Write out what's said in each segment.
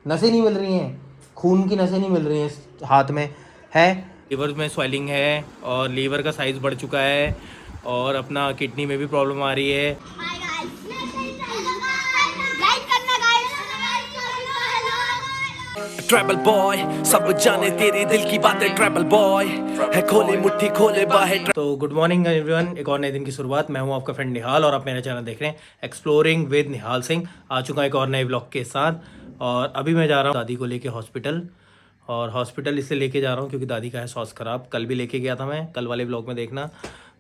नसें नहीं मिल रही हैं, खून की नसें नहीं मिल रही हैं हाथ में है। लीवर में स्वेलिंग है और लीवर का साइज़ बढ़ चुका है और अपना किडनी में भी प्रॉब्लम आ रही है। ट्रैवल बॉय सब जाने तेरे दिल की बातें, ट्रैवल बॉय है खोले मुट्ठी खोले बाहें। तो गुड मॉर्निंग एवरीवन, एक और नए दिन की शुरुआत। मैं हूं आपका फ्रेंड निहाल और आप मेरा चैनल देख रहे हैं एक्सप्लोरिंग विद निहाल सिंह। आ चुका एक और नए ब्लॉग के साथ और अभी मैं जा रहा हूं दादी को लेके हॉस्पिटल। और हॉस्पिटल इसलिए लेके जा रहा हूं क्योंकि दादी का है स्वास्थ्य ख़राब। कल भी लेके गया था मैं, कल वाले ब्लॉग में देखना।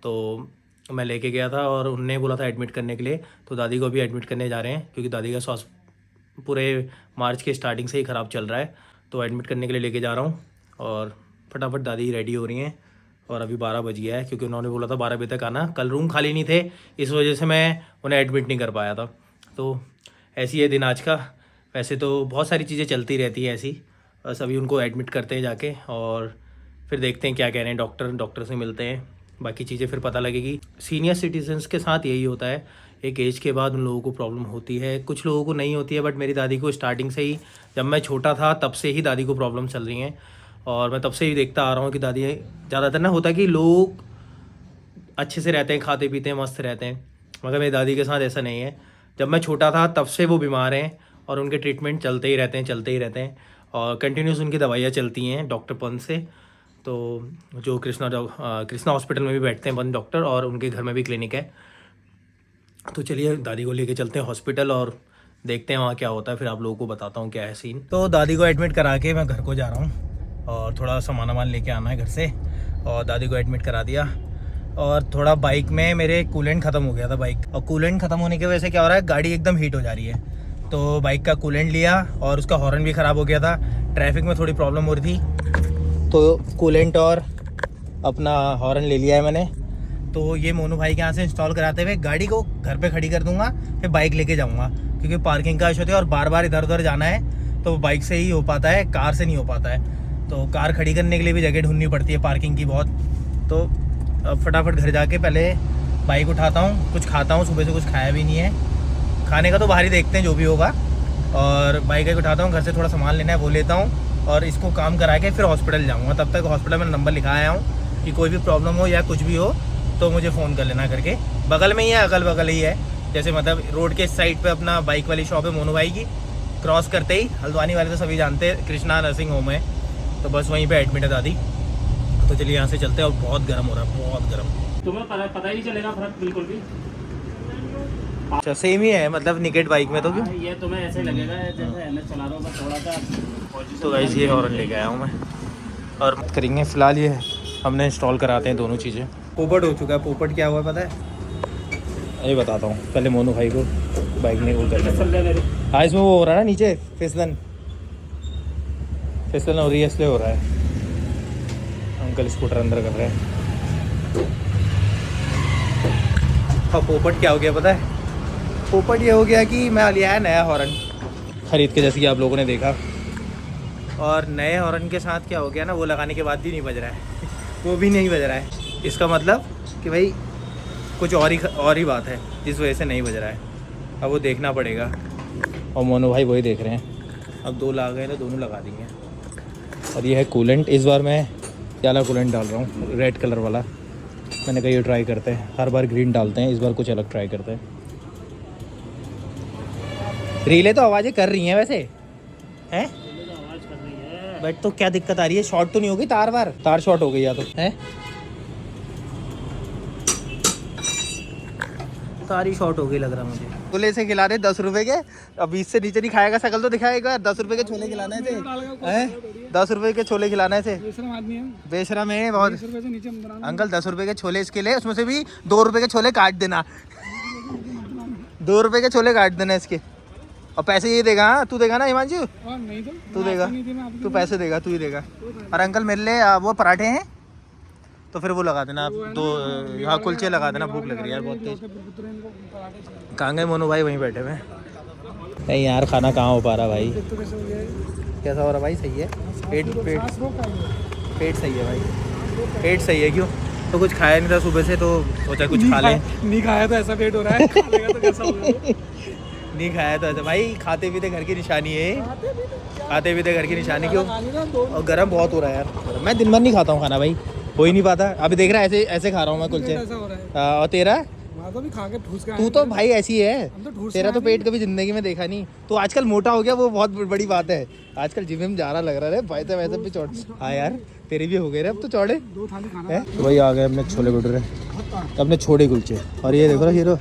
तो मैं लेके गया था और उनने बोला था एडमिट करने के लिए, तो दादी को भी एडमिट करने जा रहे हैं क्योंकि दादी का स्वास्थ्य पूरे मार्च के स्टार्टिंग से ही ख़राब चल रहा है। तो एडमिट करने के लिए लेके जा रहा हूँ और फटाफट दादी रेडी हो रही हैं। और अभी 12 बज गया है क्योंकि उन्होंने बोला था 12 बजे तक आना। कल रूम खाली नहीं थे, इस वजह से मैं उन्हें एडमिट नहीं कर पाया था। तो ऐसी है दिन आज का। वैसे तो बहुत सारी चीज़ें चलती रहती हैं ऐसी, बस अभी उनको एडमिट करते हैं जाके और फिर देखते हैं क्या कह रहे हैं डॉक्टर से मिलते हैं, बाकी चीज़ें फिर पता लगेगी। सीनियर सिटीजन्स के साथ यही होता है, एक एज के बाद उन लोगों को प्रॉब्लम होती है, कुछ लोगों को नहीं होती है। बट मेरी दादी को स्टार्टिंग से ही, जब मैं छोटा था तब से ही दादी को प्रॉब्लम चल रही हैं और मैं तब से ही देखता आ रहा हूँ कि दादी, ज़्यादातर ना होता है कि लोग अच्छे से रहते हैं, खाते पीते हैं, मस्त रहते हैं, मगर मेरी दादी के साथ ऐसा नहीं है। जब मैं छोटा था तब से वो बीमार हैं और उनके ट्रीटमेंट चलते ही रहते हैं और कंटिन्यूस उनकी दवाइयाँ चलती हैं डॉक्टर पन से। तो जो कृष्णा हॉस्पिटल में भी बैठते हैं बन डॉक्टर और उनके घर में भी क्लिनिक है। तो चलिए दादी को लेके चलते हैं हॉस्पिटल और देखते हैं वहाँ क्या होता है, फिर आप लोगों को बताता हूँ क्या है सीन। तो दादी को एडमिट करा के मैं घर को जा रहा हूँ और थोड़ा सामान लेके आना है घर से। और दादी को एडमिट करा दिया और थोड़ा बाइक में मेरे कूलेंट ख़त्म हो गया था बाइक, और कूलेंट ख़त्म होने की वजह से क्या हो रहा है, गाड़ी एकदम हीट हो जा रही है। तो बाइक का कूलेंट लिया और उसका हॉर्न भी ख़राब हो गया था, ट्रैफिक में थोड़ी प्रॉब्लम हो रही थी। तो कूलेंट और अपना हॉर्न ले लिया है मैंने। तो ये मोनू भाई के यहाँ से इंस्टॉल कराते हुए गाड़ी को घर पे खड़ी कर दूंगा, फिर बाइक लेके जाऊंगा क्योंकि पार्किंग का इशू है और बार बार इधर उधर जाना है तो बाइक से ही हो पाता है, कार से नहीं हो पाता है। तो कार खड़ी करने के लिए भी जगह ढूंढनी पड़ती है पार्किंग की बहुत। तो अब फटाफट घर जाके पहले बाइक उठाता हूँ, कुछ खाता हूँ, सुबह से कुछ खाया भी नहीं है, खाने का तो बाहर ही देखते हैं जो भी होगा। और बाइक उठाता हूँ, घर से थोड़ा सामान लेना है वो लेता हूँ और इसको काम करा के फिर हॉस्पिटल जाऊँगा। तब तक हॉस्पिटल में नंबर लिखा आया हूँ कि कोई भी प्रॉब्लम हो या कुछ भी हो तो मुझे फ़ोन कर लेना करके। बगल में ही है, अगल बगल ही है, जैसे मतलब रोड के साइड पे अपना बाइक वाली शॉप है मोनू भाई की, क्रॉस करते ही हल्द्वानी वाले तो सभी जानते हैं कृष्णा नर्सिंग होम है, तो बस वहीं पे एडमिट है दादी। तो चलिए यहाँ से चलते हैं। और बहुत गर्म हो रहा है, बहुत गर्म। तुम्हें पता ही नहीं चलेगा फर्क बिल्कुल भी। अच्छा सेम ही है मतलब निकेट बाइक में तो क्यों? ये तुम्हें ऐसे लगेगा जैसे एमएच चला रहा हो, बस थोड़ा सा। तो गाइस ये हॉर्न लेके आया हूँ मैं और करेंगे। फ़िलहाल ये हमने इंस्टॉल कराते हैं दोनों चीज़ें। पोपट हो चुका है। पोपट क्या हुआ पता है? ये बताता हूँ, पहले मोनू भाई को बाइक में वो करना। हाँ इसमें वो हो रहा है ना नीचे फिसलन हो रही है इसलिए हो रहा है। अंकल स्कूटर अंदर कर रहे हैं। हाँ पोपट क्या हो गया पता है? पोपट ये हो गया कि मैं लिया है नया हॉर्न ख़रीद के, जैसे कि आप लोगों ने देखा। और नए हॉर्न के साथ क्या हो गया ना, वो लगाने के बाद भी नहीं बज रहा है वो भी नहीं बज रहा है। इसका मतलब कि भाई कुछ और ही बात है जिस वजह से नहीं बज रहा है। अब वो देखना पड़ेगा और मोनू भाई वही देख रहे हैं। अब 2 ला गए तो दोनों लगा देंगे। और ये है कूलेंट। इस बार मैं ये वाला कूलेंट डाल रहा हूँ, रेड कलर वाला। मैंने कहा ये ट्राई करते हैं, हर बार ग्रीन डालते हैं, इस बार कुछ अलग ट्राई करते हैं। रीलें तो आवाज़ें कर रही हैं वैसे हैं, बट तो क्या दिक्कत आ रही है? शॉर्ट तो नहीं होगी तार शॉर्ट हो गई या तो है? तार ही शॉर्ट हो गई लग रहा मुझे। छोले से खिला रहे 10 रुपए के। अब 20 से नीचे नहीं खाएगा, शकल तो दिखाएगा। 10 रुपए के छोले खिलाने से हैं, 10 रुपए के छोले खिलाने से बेशरम है बहुत। अंकल 10 रुपए के छोले इसके लिए, उसमें से भी 2 रुपए के छोले काट देना 2 रुपए के छोले काट देना इसके। और पैसे ये देगा। हाँ तू देगा ना हिमांशु? नहीं तो तू देगा, तू पैसे देगा, तू ही देगा। और अंकल मेरे लिए वो पराठे हैं तो फिर वो लगा देना आप 2। हाँ कुलचे लगा देना, भूख लग रही है यार बहुत तेज। कहाँ गए मोनू भाई? वहीं बैठे हुए। नहीं यार खाना कहाँ हो पा रहा भाई? कैसा हो रहा भाई? सही है पेट सही है भाई, पेट सही है। क्यों? तो कुछ खाया नहीं था सुबह से तो सोचा कुछ खा लें। नहीं खाया तो ऐसा पेट हो रहा है, खा लेगा तो कैसा होगा? नहीं खाया तो ऐसा भाई, खाते पीते घर की निशानी है, खाते पीते घर की निशानी क्यों। और गर्म बहुत हो रहा है यार, मैं दिन भर नहीं खाता हूँ खाना भाई, हो ही नहीं पाता। अभी देख रहा है ऐसे ऐसे खा रहा हूँ मैं कुलचे। और तेरा तू तो भाई ऐसी है, तेरा तो पेट कभी जिंदगी में देखा नहीं। तो आजकल मोटा हो गया, वो बहुत बड़ी बात है। आजकल जिम में जा रहा लग रहा है भाई, तो वैसे भी चौड़े। हाँ यार तेरे भी हो गए रे अब तो चौड़े। तो भाई आ गए अपने छोले भटूरे, अपने छोटे कुलचे। और ये देखो ना हीरो,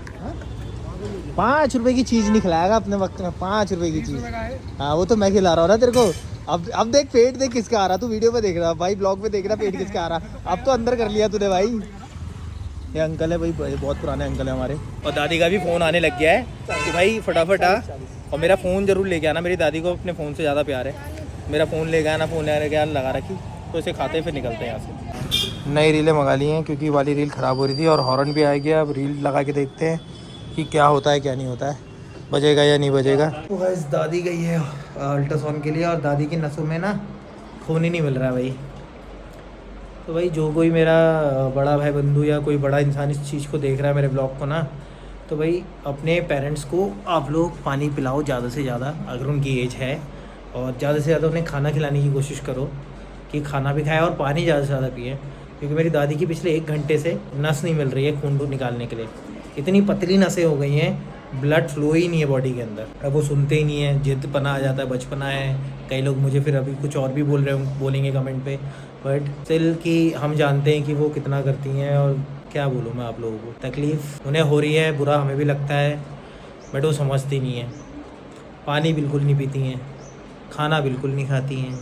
5 रुपए की चीज नहीं खिलाएगा अपने वक्त में, 5 रुपए की चीज। हाँ वो तो मैं खिला रहा हूँ ना तेरे को। अब देख पेट देख किसका आ रहा, तू वीडियो पे देख रहा भाई, ब्लॉग पे देख रहा पेट किसका आ रहा। अब तो अंदर कर लिया तूने भाई। ये अंकल है भाई, बहुत पुराने अंकल है हमारे। और दादी का भी फ़ोन आने लग गया है कि भाई फटाफट आ और मेरा फ़ोन ज़रूर लेके आना। मेरी दादी को अपने फ़ोन से ज़्यादा प्यार है। मेरा फ़ोन लेके आना, फ़ोन लेके आना लगा रखी। तो इसे खाते फिर निकलते हैं यहाँ से। नई रीलें मंगा ली हैं क्योंकि वाली रील ख़राब हो रही थी और हॉर्न भी आ गया। अब रील लगा के देखते हैं कि क्या होता है क्या नहीं होता है, बजेगा या नहीं बजेगा। तो गाइस दादी गई है अल्ट्रासाउंड के लिए और दादी की नसों में ना खून ही नहीं मिल रहा है भाई। तो भाई जो कोई मेरा बड़ा भाई बंधु या कोई बड़ा इंसान इस चीज़ को देख रहा है मेरे ब्लॉग को ना, तो भाई अपने पेरेंट्स को आप लोग पानी पिलाओ ज़्यादा से ज़्यादा अगर उनकी एज है, और ज़्यादा से ज़्यादा उन्हें खाना खिलाने की कोशिश करो कि खाना भी खाए और पानी ज़्यादा से ज़्यादा पिए। क्योंकि मेरी दादी की पिछले 1 घंटे से नस नहीं मिल रही है खून निकालने के लिए। इतनी पतली नसें हो गई हैं, ब्लड फ्लो ही नहीं है बॉडी के अंदर। अब वो सुनते ही नहीं है, जिद पना आ जाता है, बचपना है। कई लोग मुझे फिर अभी कुछ और भी बोलेंगे कमेंट पे, बट स्टिल कि हम जानते हैं कि वो कितना करती हैं। और क्या बोलूँ मैं आप लोगों को, तकलीफ़ उन्हें हो रही है, बुरा हमें भी लगता है, बट वो समझती नहीं है। पानी बिल्कुल नहीं पीती हैं, खाना बिल्कुल नहीं खाती हैं,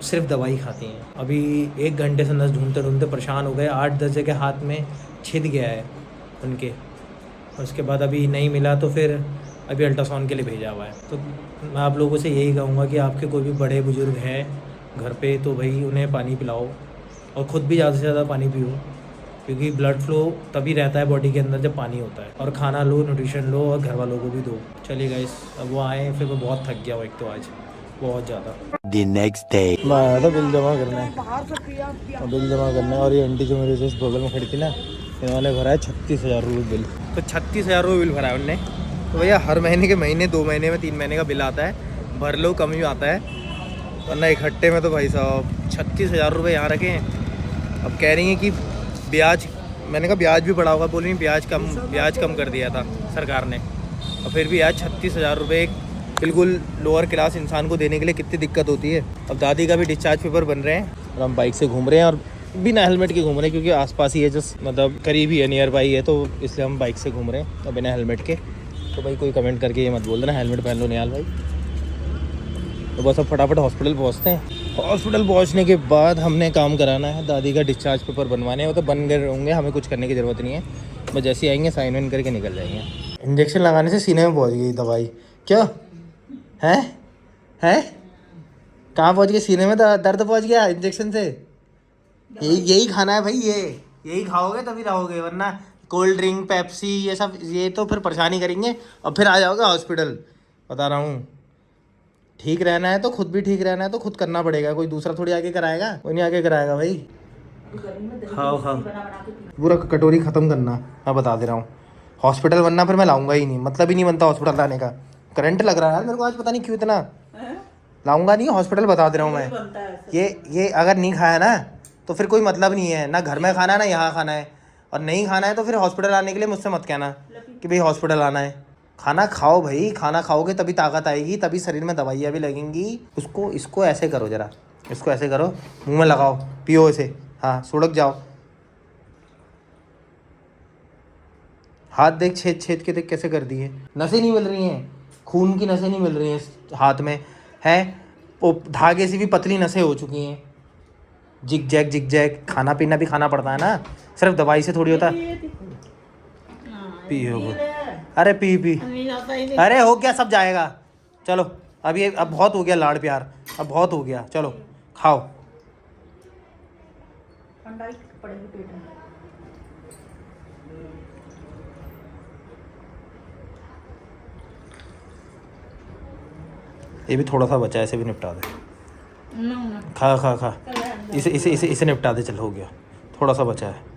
सिर्फ दवाई खाती हैं। अभी 1 घंटे से नस ढूंढते ढूंढते परेशान हो गए। 8-10 जगह हाथ में छिद गया है उनके, और उसके बाद अभी नहीं मिला तो फिर अभी अल्ट्रासाउंड के लिए भेजा हुआ है। तो मैं आप लोगों से यही कहूँगा कि आपके कोई भी बड़े बुजुर्ग हैं घर पे तो भाई उन्हें पानी पिलाओ और ख़ुद भी ज़्यादा से ज़्यादा पानी पियो, क्योंकि ब्लड फ्लो तभी रहता है बॉडी के अंदर जब पानी होता है। और खाना लो, न्यूट्रिशन लो और घर वालों को भी दो। चलिए गाइस, अब वो आए, फिर मैं बहुत थक गया हूँ एक तो आज बहुत ज़्यादा। The next day. मैं आया था बिल जमा करने, और बिल जमा करने, और ये आंटी जो मेरे जस्ट बगल में खड़ी थी ना, इन्होंने भरा है 36,000 रुपये बिल। तो 36,000 रुपये बिल भरा है उनने। तो भैया हर महीने के महीने 2 महीने में 3 महीने का बिल आता है, भर लो कम ही आता है, वरना इकट्ठे में तो भाई साहब 36,000 रुपये यहाँ रखे हैं। अब कह रही हैं कि ब्याज, मैंने कहा ब्याज भी बढ़ा होगा, बोल रही ब्याज कम कर दिया था सरकार ने, और फिर भी आज 36,000 रुपये बिल्कुल लोअर क्लास इंसान को देने के लिए कितनी दिक्कत होती है। अब दादी का भी डिस्चार्ज पेपर बन रहे हैं और हम बाइक से घूम रहे हैं, और बिना हेलमेट के घूम रहे हैं क्योंकि आसपास ही है, जस्ट मतलब करीब ही है, नियर बाई है, तो इसलिए हम बाइक से घूम रहे हैं और बिना हेलमेट के। तो भाई कोई कमेंट करके ये मत बोल देना हेलमेट पहन लो निहाल भाई। तो बस अब फटाफट हॉस्पिटल पहुँचते हैं। हॉस्पिटल पहुँचने के बाद हमने काम कराना है, दादी का डिस्चार्ज पेपर बनवाने हैं। वो तो बन गए होंगे, हमें कुछ करने की ज़रूरत नहीं है, बस जैसे आएंगे साइन वाइन करके निकल जाएंगे। इंजेक्शन लगाने से सीने में पहुँच गई दवाई, क्या है कहाँ पहुँच गए? सीने में दर्द पहुँच गया इंजेक्शन से। यही खाना है भाई, यही खाओगे तभी रहोगे, वरना कोल्ड ड्रिंक, पेप्सी, ये सब ये तो फिर परेशानी करेंगे और फिर आ जाओगे हॉस्पिटल। बता रहा हूँ, ठीक रहना है तो खुद भी ठीक रहना है तो खुद करना पड़ेगा, कोई दूसरा थोड़ी आके कराएगा, कोई नहीं आके कराएगा भाई। खाओ पूरा कटोरी ख़त्म करना, मैं बता दे रहा हूँ। हॉस्पिटल बनना फिर मैं लाऊंगा ही नहीं, मतलब ही नहीं बनता हॉस्पिटल लाने का। करंट लग रहा है मेरे को आज, पता नहीं क्यों इतना। लाऊंगा नहीं हॉस्पिटल, बता दे रहा हूँ मैं। ये अगर नहीं खाया ना तो फिर कोई मतलब नहीं है, ना घर में खाना है ना यहाँ खाना है, और नहीं खाना है तो फिर हॉस्पिटल आने के लिए मुझसे मत कहना कि भाई हॉस्पिटल आना है। खाना खाओ भाई, खाना खाओगे तभी ताकत आएगी, तभी शरीर में दवाइयाँ भी लगेंगी। इसको ऐसे करो, जरा इसको ऐसे करो, मुँह में लगाओ, पियो इसे, हाँ सुड़क जाओ। हाथ देख छेद के देख कैसे कर दिए, नसें नहीं मिल रही हैं, खून की नसें नहीं मिल रही हैं हाथ में, है वो धागे से भी पतली नसें हो चुकी हैं। जिग जैग खाना पीना भी खाना पड़ता है ना, सिर्फ दवाई से थोड़ी होता। पी हो, अरे पी अरे हो गया, सब जाएगा। चलो अब बहुत हो गया लाड़ प्यार, अब बहुत हो गया, चलो खाओ। ये भी थोड़ा सा बचा है, इसे भी निपटा दे। खा इसे निपटा दे, चल हो गया, थोड़ा सा बचा है।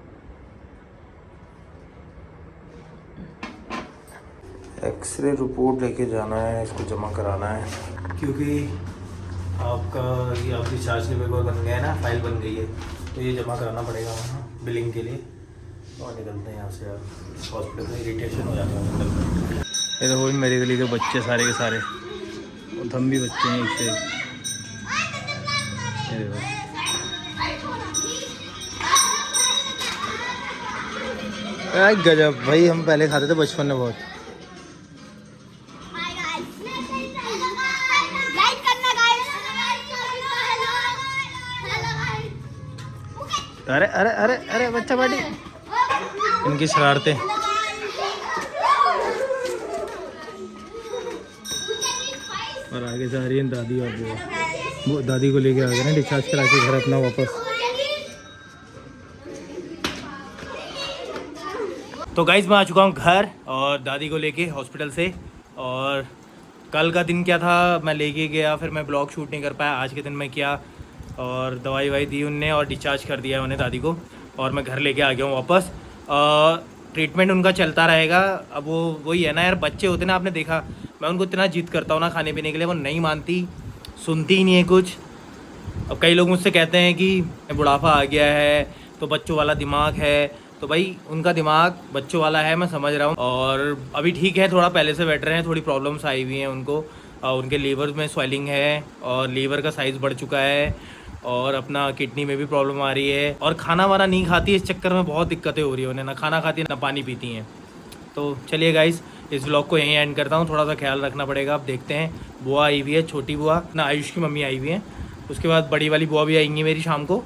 एक्सरे रिपोर्ट लेके जाना है, इसको जमा कराना है क्योंकि आपका ये आप डिस्चार्ज के पेपर बन गया है ना, फाइल बन गई है, तो ये जमा कराना पड़ेगा वहाँ बिलिंग के लिए। और निकलते हैं यहाँ से यार, हॉस्पिटल में इरिटेशन हो जाता है। ये देखो मेरी गली के बच्चे सारे के सारे, और हम भी बच्चे हैं इससे। ये देखो गजब भाई, हम पहले खाते थे बचपन में बहुत। अरे अरे अरे अरे बच्चा पार्टी, इनकी शरारतें। और आगे जा रही है दादी और वो दादी को लेके आ गए ना डिस्चार्ज करा के घर अपना वापस। तो गाइस मैं आ चुका हूँ घर और दादी को लेके हॉस्पिटल से। और कल का दिन क्या था, मैं लेके गया, फिर मैं ब्लॉग शूट नहीं कर पाया। आज के दिन मैं किया और दवाई वाई दी उनने और डिस्चार्ज कर दिया उन्हें दादी को, और मैं घर लेके आ गया हूँ वापस। ट्रीटमेंट उनका चलता रहेगा। अब वो वही है ना यार, बच्चे होते ना, आपने देखा मैं उनको इतना जिद करता हूँ ना खाने पीने के लिए, वो नहीं मानती, सुनती ही नहीं है कुछ। अब कई लोग मुझसे कहते हैं कि बुढ़ापा आ गया है तो बच्चों वाला दिमाग है, तो भाई उनका दिमाग बच्चों वाला है, मैं समझ रहा हूँ। और अभी ठीक है, थोड़ा पहले से बेटर है, थोड़ी प्रॉब्लम्स आई हुई हैं उनको। उनके लीवर में स्वेलिंग है और लीवर का साइज़ बढ़ चुका है, और अपना किडनी में भी प्रॉब्लम आ रही है, और खाना वाना नहीं खाती, इस चक्कर में बहुत दिक्कतें हो रही हैं उन्हें, ना खाना खाती है ना पानी पीती हैं। तो चलिए गाइस, इस व्लॉग को यहीं एंड करता हूँ। थोड़ा सा ख्याल रखना पड़ेगा। अब देखते हैं, बुआ आई हुई है, छोटी बुआ ना, आयुष की मम्मी आई हुई है, उसके बाद बड़ी वाली बुआ भी आएंगी मेरी शाम को,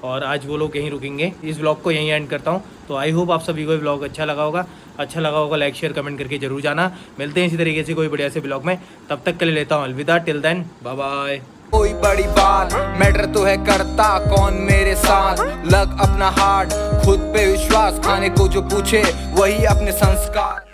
और आज वो लोग यहीं रुकेंगे। इस व्लॉग को यहीं एंड करता हूँ। तो आई होप आप सभी को ये व्लॉग अच्छा लगा होगा। अच्छा लगा होगा लाइक शेयर कमेंट करके जरूर जाना। मिलते हैं इसी तरीके से कोई बढ़िया से व्लॉग में, तब तक के लिए लेता हूँ अलविदा। Till then bye bye. कोई बड़ी बात मैटर तो है करता कौन मेरे साथ, लग अपना हार्ट, खुद पे विश्वास, खाने को जो पूछे वही अपने संस्कार।